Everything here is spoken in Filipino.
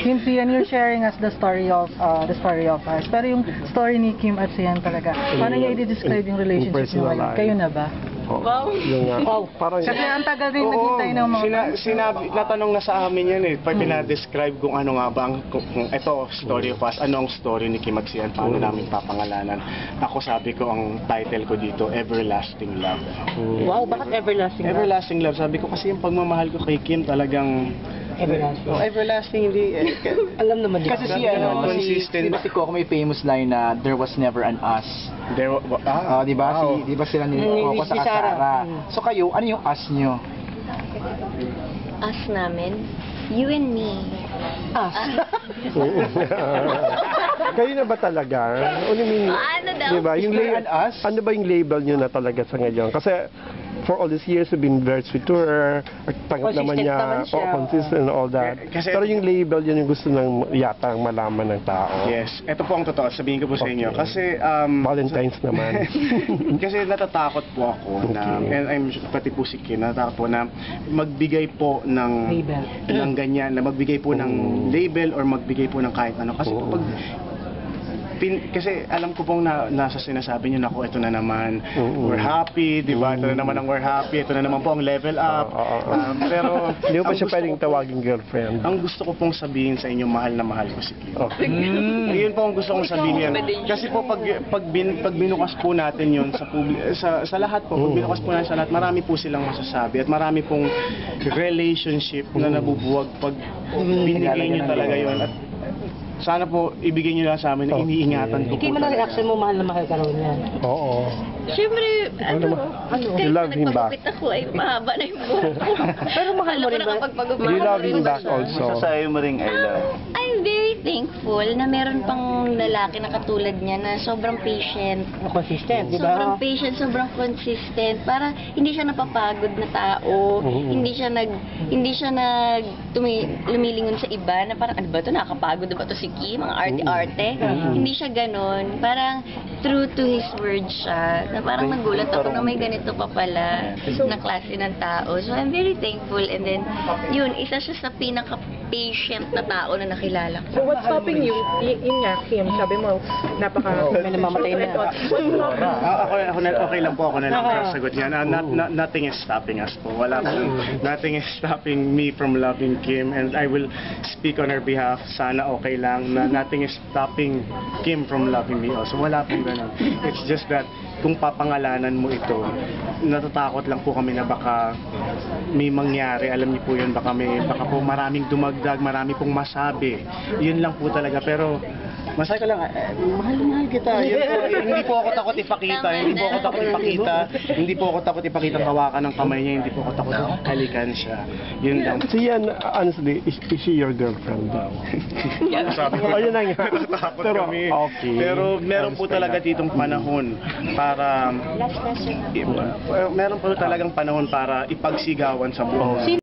Kim Sian, you're sharing us the story of us. Pero yung story ni Kim at Sian talaga, paano niya i-describe yung relationship niyo ngayon? Kayo na ba? Wow. Parang, Kasi ang tagal rin naghintay ng mga... Sinabi, natanong na sa amin yan eh. Pag pinadescribe kung ano nga ba kung ito, story of us, ano ang story ni Kim at Sian, paano namin papangalanan. Ako sabi ko, ang title ko dito, Everlasting Love. Wow, bakit everlasting? Everlasting Love. Sabi ko kasi yung pagmamahal ko kay Kim talagang... Everlasting. Everlasting, hindi. Alam naman din. kasi si, ano, consistent. di ba si Coco may famous line na, there was never an us. Di ba? Wow. Di ba sila ni Coco sa Sarah? So kayo, ano yung us nyo? Us namin, you and me. Us. Kayo na ba talaga? Ano mean? Ano daw? Diba? Yung Is there an us? ano ba yung label nyo na talaga sa ngayon? Kasi for all these years, we've been very sweet to her. Tanggap naman Consistent niya. naman siya. Consistent and all that. Kasi- Pero yung label, yun yung gusto ng yata ang malaman ng tao. Yes, ito po ang totoo. Sabihin ko po sa inyo. Okay. Kasi, Valentine's naman. kasi natatakot po ako na, and I'm pati po si Kim, natatakot po na magbigay po ng Label. ng ganyan, na magbigay po ng label or magbigay po ng kahit ano. Kasi pag kasi alam ko pong nasa sinasabi niyo, naku, ito na naman, we're happy, di ba? Ito na naman ang we're happy, ito na naman po ang level up. Pero, Hindi mo pa ang siya gusto pwedeng ko po- tawaging girlfriend. Ang gusto ko pong sabihin sa inyo, mahal na mahal ko si Kim. Okay. Yun po ang gusto kong sabihin. Kasi po pag binukas po natin yun sa lahat po, pag binukas po natin sa lahat, marami po silang masasabi at marami pong relationship na nabubuwag pag binigay nyo talaga yun. At sana po ibigay nyo lang sa amin na iniingatan ko po Kim, ano talaga. reaction mo? Mahal na mahal ka raw niya. Oo. Siyempre, You love him back. nagpagupit ako ay mahaba na yung buhok ko. Pero mahal mo rin ba? You love him back also. Masasabi mo rin, I love. I'm very thankful na meron pang lalaki na katulad niya na sobrang patient. Consistent, di Sobrang ba? patient, sobrang consistent. Para hindi siya napapagod na tao. Hindi siya lumilingon sa iba na parang ano ba to, nakakapagod na ba to si Kim, ang arte-arte. Hindi siya ganon. Parang true to his word siya. Na parang nagulat ako na may ganito pa pala na klase ng tao. So I'm very thankful. And then, yun, isa siya sa pinaka-patient na tao na nakilala ko. So what's stopping you? Yun nga, Kim, sabi mo, May namamatay na. Okay lang po ako na lang ang sagot niya. Nothing is stopping us po. Wala po. Nothing is stopping me from loving Kim, and I will speak on her behalf. Sana okay lang na nothing is stopping Kim from loving me also. Wala pong ganun. It's just that kung papangalanan mo ito, natatakot lang po kami na baka may mangyari. Alam niyo po yun, baka po maraming dumagdag, marami pong masabi. Yun lang po talaga. Pero masaya ko lang, mahal na mahal kita. Yun po, hindi po ako takot ipakita. Hindi po ako takot ipakita ang hawakan ng kamay niya. Hindi po ako takot halikan siya. Yun lang. Si Yan, honestly, is she your girlfriend? Sabi ko, Ayun na nga. natatakot Pero, kami. okay. Pero meron po talaga ditong panahon para meron po talagang panahon para ipagsigawan sa buhay.